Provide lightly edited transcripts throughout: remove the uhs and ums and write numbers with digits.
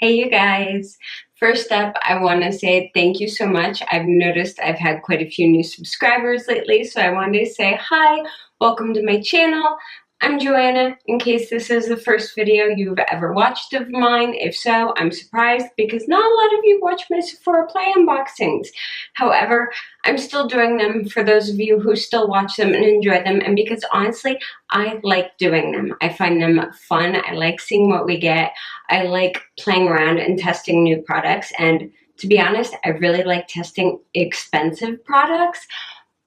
Hey you guys! First up, I want to say thank you so much. I've noticed I've had quite a few new subscribers lately, so I wanted to say hi, welcome to my channel. I'm Joanna, in case this is the first video you've ever watched of mine. If so, I'm surprised because not a lot of you watch my Sephora Play unboxings. However, I'm still doing them for those of you who still watch them and enjoy them, and because honestly, I like doing them. I find them fun. I like seeing what we get. I like playing around and testing new products, and to be honest, I really like testing expensive products,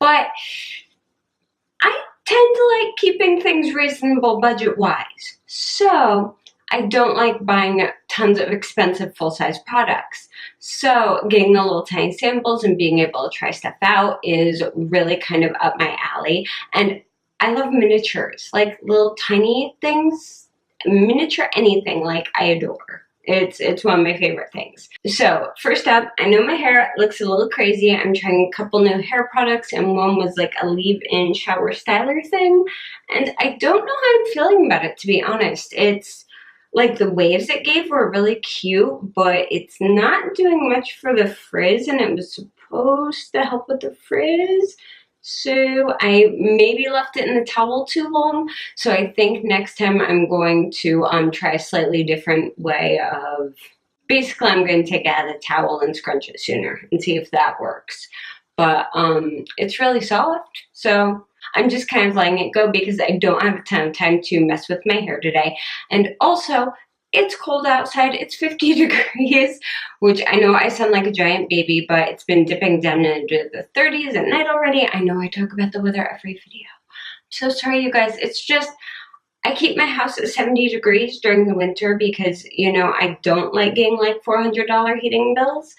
but I tend to like keeping things reasonable budget-wise. So I don't like buying tons of expensive full-size products. So getting the little tiny samples and being able to try stuff out is really kind of up my alley. And I love miniatures, like little tiny things, miniature anything, like I adore. It's one of my favorite things. So first up, I know my hair looks a little crazy. I'm trying a couple new hair products, and one was like a leave-in shower styler thing. And I don't know how I'm feeling about it, to be honest. It's like the waves it gave were really cute, but it's not doing much for the frizz, and it was supposed to help with the frizz. So I maybe left it in the towel too long. So I think next time I'm going to try a slightly different way of, basically I'm going to take it out of the towel and scrunch it sooner and see if that works. But it's really soft. So I'm just kind of letting it go because I don't have a ton of time to mess with my hair today. And also, it's cold outside. It's 50 degrees, which I know I sound like a giant baby, but it's been dipping down into the 30s at night already. I know I talk about the weather every video. I'm so sorry, you guys. It's just, I keep my house at 70 degrees during the winter because, you know, I don't like getting like $400 heating bills,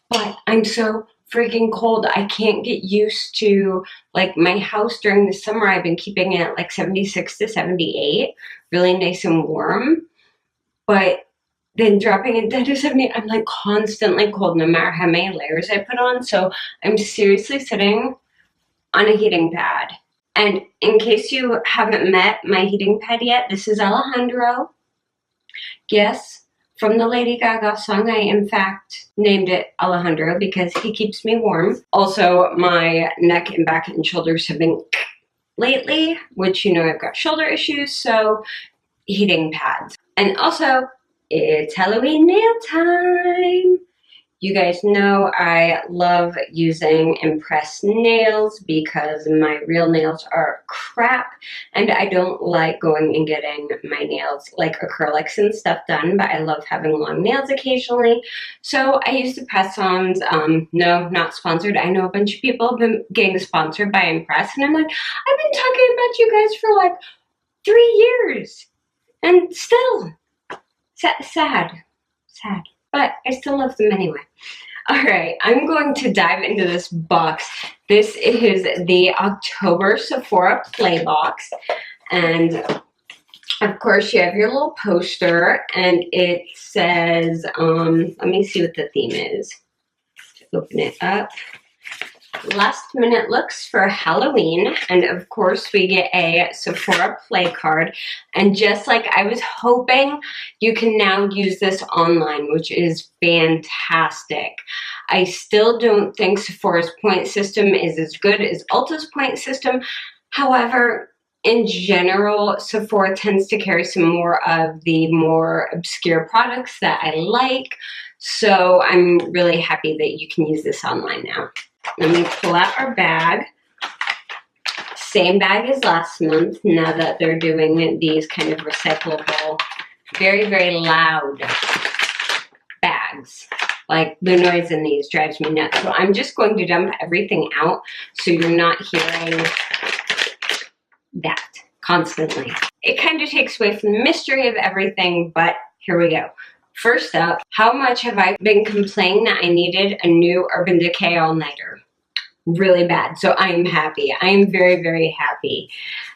but I'm so freaking cold. I can't get used to like my house during the summer. I've been keeping it at like 76 to 78, really nice and warm. But then dropping it down to 70, I'm like constantly cold no matter how many layers I put on. So I'm seriously sitting on a heating pad. And in case you haven't met my heating pad yet, this is Alejandro. Yes, from the Lady Gaga song, I in fact named it Alejandro because he keeps me warm. Also, my neck and back and shoulders have been lately, which, you know, I've got shoulder issues, so heating pads. And also, it's Halloween nail time! You guys know I love using impressed nails because my real nails are crap, and I don't like going and getting my nails like acrylics and stuff done, but I love having long nails occasionally. So I use the press-ons. No, not sponsored. I know a bunch of people have been getting sponsored by Impress, and I'm like, I've been talking about you guys for like 3 years. And still, sad, but I still love them anyway. All right, I'm going to dive into this box. This is the October Sephora Play box, and of course you have your little poster, and it says, let me see what the theme is. Open it up. Last minute looks for Halloween, and of course we get a Sephora Play card, and just like I was hoping, you can now use this online, which is fantastic. I still don't think Sephora's point system is as good as Ulta's point system. However, in general, Sephora tends to carry some more of the more obscure products that I like, so I'm really happy that you can use this online now. Let me pull out our bag. Same bag as last month, now that they're doing these kind of recyclable, very, very loud bags. Like, the noise in these drives me nuts. So I'm just going to dump everything out so you're not hearing that constantly. It kind of takes away from the mystery of everything, but here we go. First up, how much have I been complaining that I needed a new Urban Decay all-nighter? Really bad. So I'm happy. I am very, very happy.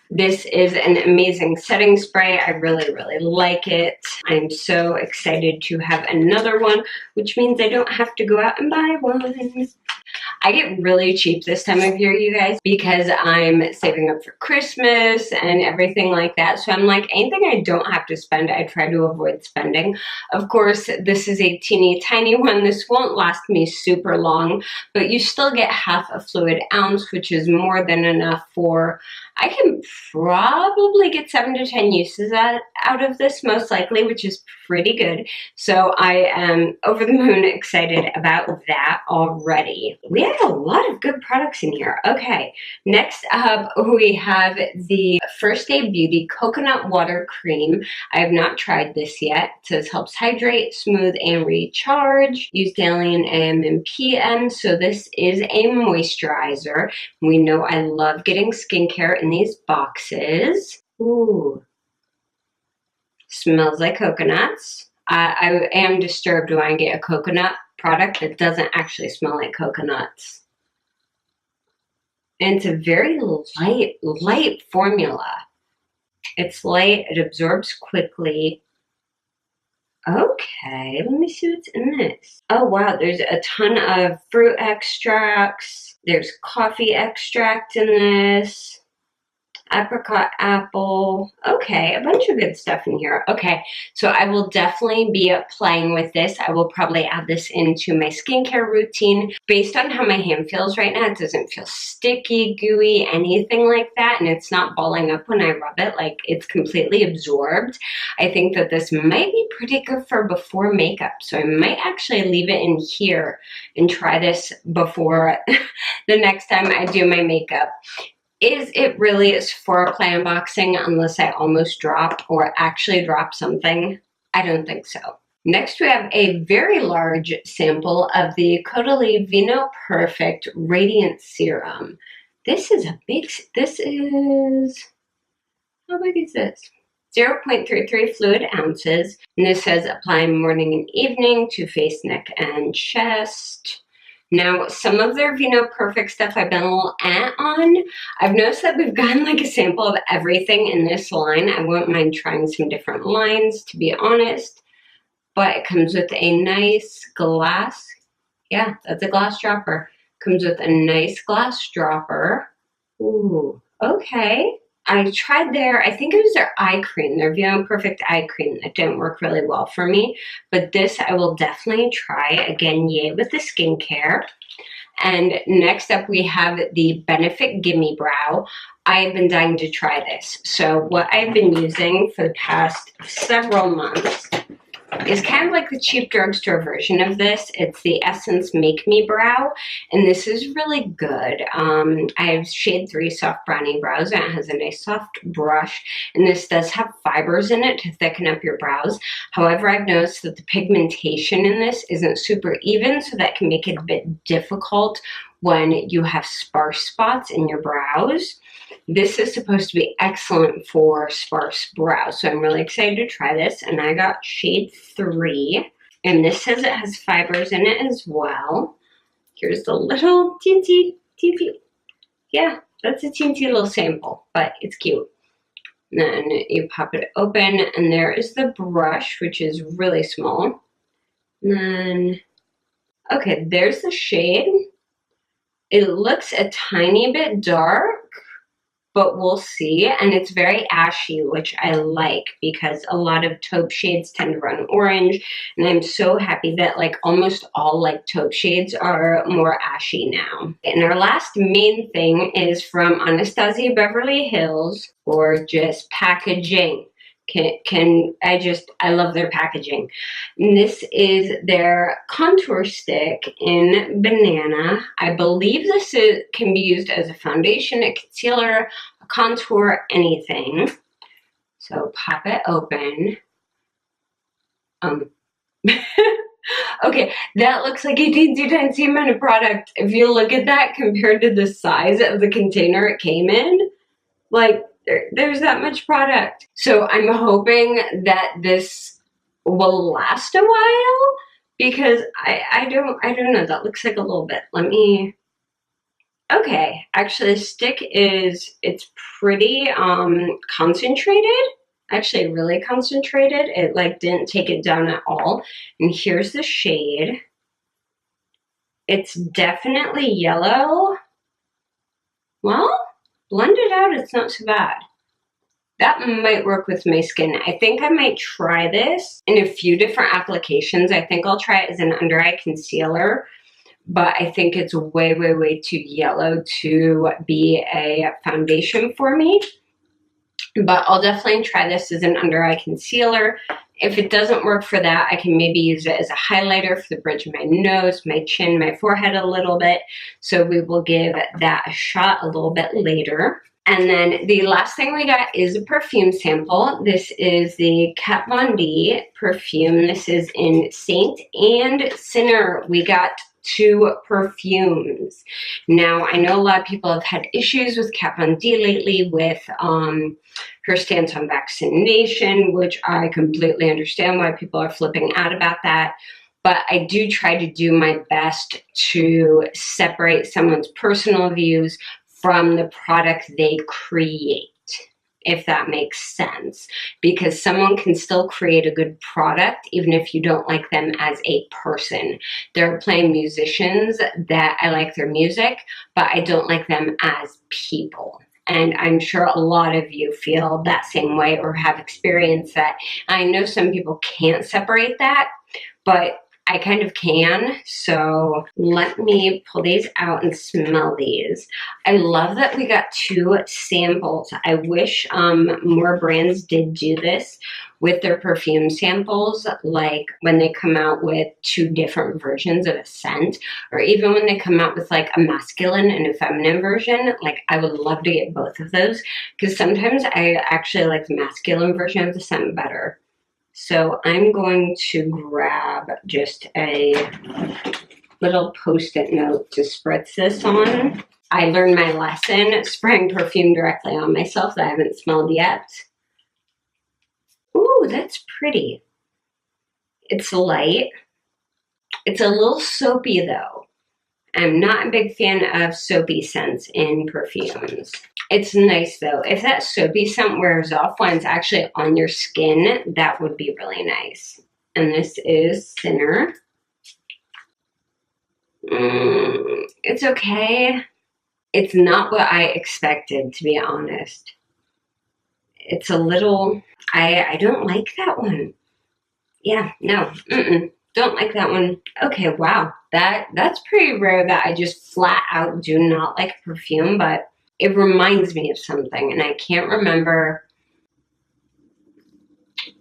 This is an amazing setting spray. I really, really like it. I'm so excited to have another one, which means I don't have to go out and buy one. I get really cheap this time of year, you guys, because I'm saving up for Christmas and everything like that. So I'm like, anything I don't have to spend, I try to avoid spending. Of course, this is a teeny tiny one. This won't last me super long, but you still get half a fluid ounce, which is more than enough for, I can probably get 7 to 10 uses out of this, most likely, which is pretty good. So I am over the moon excited about that already. We have a lot of good products in here. Okay, next up we have the First Day Beauty Coconut Water Cream. I have not tried this yet. It says helps hydrate, smooth, and recharge. Use daily in AM and PM. So this is a moisturizer. We know I love getting skincare in these boxes. Ooh. Smells like coconuts. I am disturbed when I get a coconut product that doesn't actually smell like coconuts. And it's a very light formula. It's light, it absorbs quickly. Okay, let me see what's in this. Oh wow, there's a ton of fruit extracts. There's coffee extract in this. Apricot apple. Okay, a bunch of good stuff in here. Okay, so I will definitely be playing with this. I will probably add this into my skincare routine. Based on how my hand feels right now, it doesn't feel sticky, gooey, anything like that, and it's not balling up when I rub it. Like, it's completely absorbed. I think that this might be pretty good for before makeup, so I might actually leave it in here and try this before the next time I do my makeup. Is it really a Sephora play unboxing unless I almost drop or actually drop something? I don't think so. Next we have a very large sample of the Caudalie Vino Perfect Radiant Serum. This is a big, this is, how big is this? 0.33 fluid ounces. And this says apply morning and evening to face, neck, and chest. Now, some of their Vino Perfect stuff I've been a little on. I've noticed that we've gotten like a sample of everything in this line. I wouldn't mind trying some different lines, to be honest. But it comes with a nice glass. Yeah, that's a glass dropper. Comes with a nice glass dropper. Ooh, okay. I tried their, I think it was their eye cream, their Vino Perfect eye cream that didn't work really well for me. But this I will definitely try. Again, yay with the skincare. And next up we have the Benefit Gimme Brow. I've been dying to try this. So what I've been using for the past several months is kind of like the cheap drugstore version of this. It's the Essence Make Me Brow, and this is really good. I have shade 3 soft brownie brows, and it has a nice soft brush, and this does have fibers in it to thicken up your brows. However, I've noticed that the pigmentation in this isn't super even, so that can make it a bit difficult when you have sparse spots in your brows. This is supposed to be excellent for sparse brows, so I'm really excited to try this. And I got shade 3, and this says it has fibers in it as well. Here's the little teensy, yeah, that's a teensy little sample, but it's cute. And then you pop it open, and there is the brush, which is really small. And then, okay, there's the shade. It looks a tiny bit dark, but we'll see. And it's very ashy, which I like because a lot of taupe shades tend to run orange. And I'm so happy that like almost all like taupe shades are more ashy now. And our last main thing is from Anastasia Beverly Hills, gorgeous packaging. I love their packaging. And this is their contour stick in banana. I believe this can be used as a foundation, a concealer, a contour, anything. So pop it open. Okay, that looks like a teensy tiny amount of product. If you look at that compared to the size of the container it came in, like, there's that much product. So I'm hoping that this will last a while because I don't know. That looks like a little bit. Let me. Okay, actually, the stick it's pretty concentrated. Actually, really concentrated. It like didn't take it down at all. And here's the shade. It's definitely yellow. Well, blended out, it's not so bad. That might work with my skin. I think I might try this in a few different applications. I think I'll try it as an under eye concealer, but I think it's way, way, way too yellow to be a foundation for me. But I'll definitely try this as an under eye concealer. If it doesn't work for that, I can maybe use it as a highlighter for the bridge of my nose, my chin, my forehead a little bit. So we will give that a shot a little bit later. And then the last thing we got is a perfume sample. This is the Kat Von D perfume. This is in Saint and Sinner. We got 2 perfumes. Now, I know a lot of people have had issues with Kat Von D lately with her stance on vaccination, which I completely understand why people are flipping out about that. But I do try to do my best to separate someone's personal views from the product they create, if that makes sense. Because someone can still create a good product even if you don't like them as a person. There are plenty of musicians that I like their music, but I don't like them as people. And I'm sure a lot of you feel that same way or have experienced that. I know some people can't separate that, but I kind of can, so let me pull these out and smell these. I love that we got 2 samples. I wish more brands did do this with their perfume samples, like when they come out with 2 different versions of a scent, or even when they come out with like a masculine and a feminine version. Like, I would love to get both of those, because sometimes I actually like the masculine version of the scent better. So I'm going to grab just a little Post-it note to spritz this on. I learned my lesson spraying perfume directly on myself that I haven't smelled yet. Ooh, that's pretty. It's light. It's a little soapy though. I'm not a big fan of soapy scents in perfumes. It's nice though. If that soapy scent wears off when it's actually on your skin, that would be really nice. And this is Sinner. It's okay. It's not what I expected, to be honest. It's a little, I don't like that one. Yeah, no, don't like that one. Okay, wow, that's pretty rare that I just flat out do not like perfume, but it reminds me of something, and I can't remember.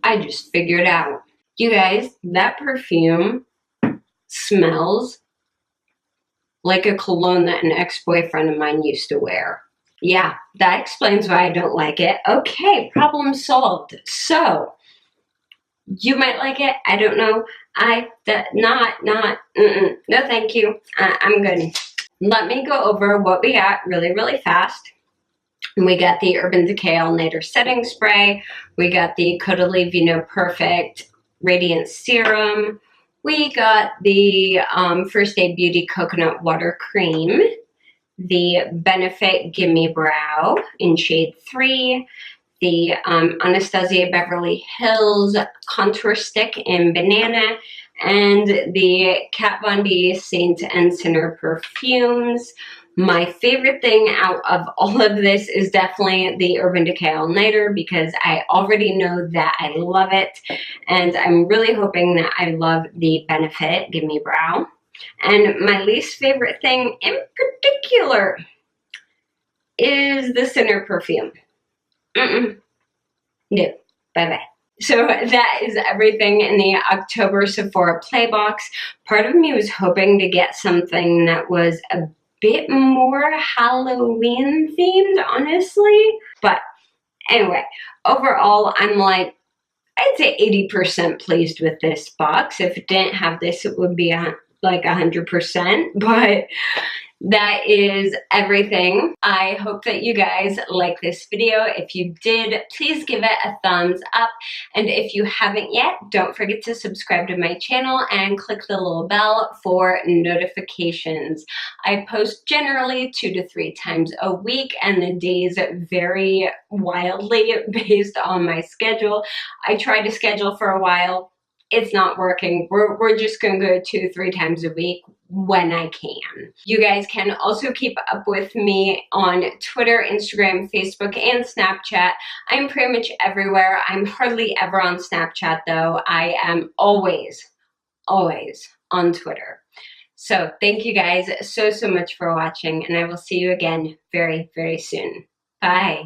I just figured out. You guys, that perfume smells like a cologne that an ex-boyfriend of mine used to wear. Yeah, that explains why I don't like it. Okay, problem solved. So, you might like it. I don't know. No thank you. I'm good. Let me go over what we got really, really fast. We got the Urban Decay All Nighter Setting Spray. We got the Caudalie Vino Perfect Radiant Serum. We got the First Aid Beauty Coconut Water Cream. The Benefit Gimme Brow in shade 3. The Anastasia Beverly Hills Contour Stick in Banana, and the Kat Von D Saint and Sinner perfumes. My favorite thing out of all of this is definitely the Urban Decay All Nighter, because I already know that I love it, and I'm really hoping that I love the Benefit Gimme Brow. And my least favorite thing in particular is the Sinner perfume. No, bye-bye. So that is everything in the October Sephora Playbox. Part of me was hoping to get something that was a bit more Halloween themed, honestly. But anyway, overall, I'm like, I'd say 80% pleased with this box. If it didn't have this, it would be like 100%, but that is everything. I hope that you guys like this video. If you did, please give it a thumbs up. And if you haven't yet, don't forget to subscribe to my channel and click the little bell for notifications. I post generally 2 to 3 times a week, and the days vary wildly based on my schedule. I tried to schedule for a while. It's not working. We're just gonna go 2 to 3 times a week. when I can. You guys can also keep up with me on Twitter, Instagram, Facebook, and Snapchat. I'm pretty much everywhere. I'm hardly ever on Snapchat though. I am always on Twitter. So thank you guys so much for watching, and I will see you again very, very soon. Bye.